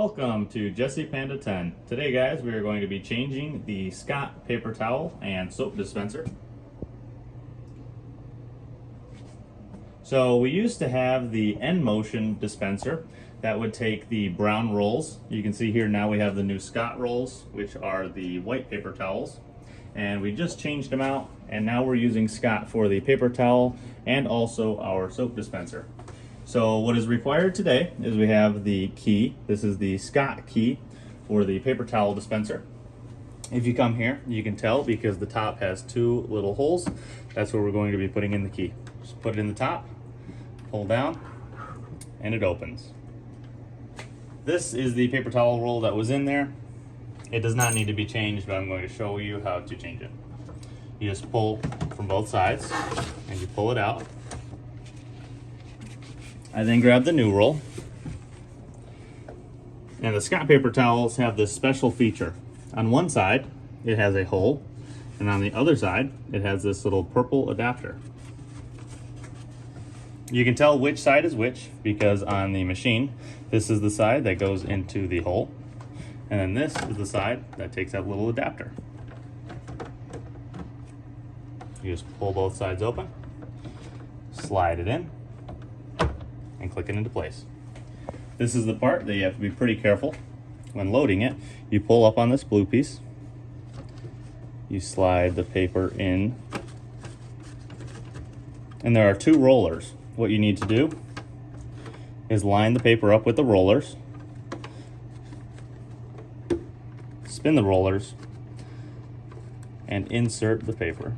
Welcome to Jesse Panda 10. Today guys, we are going to be changing the Scott paper towel and soap dispenser. So we used to have the end motion dispenser that would take the brown rolls. You can see here now we have the new Scott rolls, which are the white paper towels. And we just changed them out, and now we're using Scott for the paper towel and also our soap dispenser. So what is required today is we have the key. This is the Scott key for the paper towel dispenser. If you come here, you can tell because the top has two little holes. That's where we're going to be putting in the key. Just put it in the top, pull down, and it opens. This is the paper towel roll that was in there. It does not need to be changed, but I'm going to show you how to change it. You just pull from both sides and you pull it out. I then grab the new roll. And the Scott paper towels have this special feature. On one side, it has a hole, and on the other side, it has this little purple adapter. You can tell which side is which because on the machine, this is the side that goes into the hole, and then this is the side that takes that little adapter. You just pull both sides open, slide it in, and click it into place. This is the part that you have to be pretty careful when loading it. You pull up on this blue piece, you slide the paper in, and there are two rollers. What you need to do is line the paper up with the rollers, spin the rollers, and insert the paper.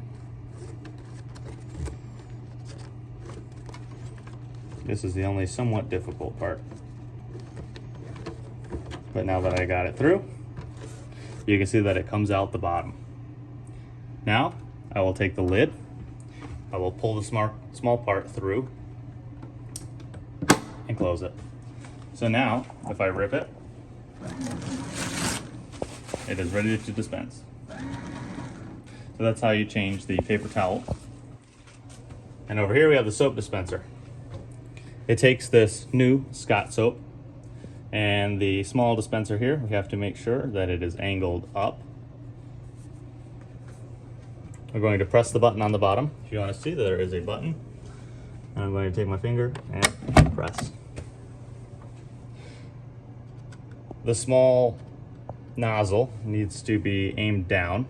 This is the only somewhat difficult part. But now that I got it through, you can see that it comes out the bottom. Now, I will take the lid, I will pull the small part through, and close it. So now, if I rip it, it is ready to dispense. So that's how you change the paper towel. And over here we have the soap dispenser. It takes this new Scott soap, and the small dispenser here, we have to make sure that it is angled up. We're going to press the button on the bottom. If you want to see, there is a button. And I'm going to take my finger and press. The small nozzle needs to be aimed down.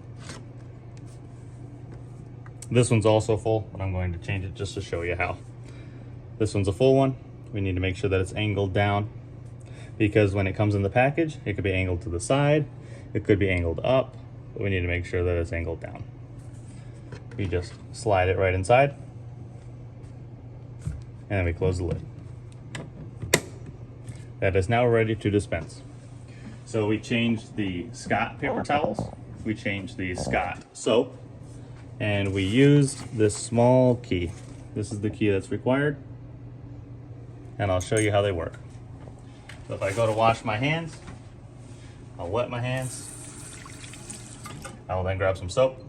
This one's also full, but I'm going to change it just to show you how. This one's a full one. We need to make sure that it's angled down because when it comes in the package, it could be angled to the side, it could be angled up, but we need to make sure that it's angled down. We just slide it right inside, and then we close the lid. That is now ready to dispense. So we changed the Scott paper towels, we changed the Scott soap, and we used this small key. This is the key that's required, and I'll show you how they work. So if I go to wash my hands, I'll wet my hands. I will then grab some soap,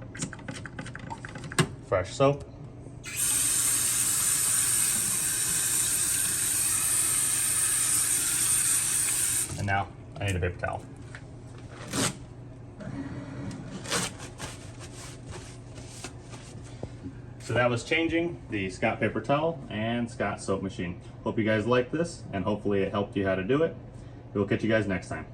fresh soap. And now I need a paper towel. So that was changing the Scott paper towel and Scott soap machine. Hope you guys liked this, and hopefully it helped you how to do it. We'll catch you guys next time.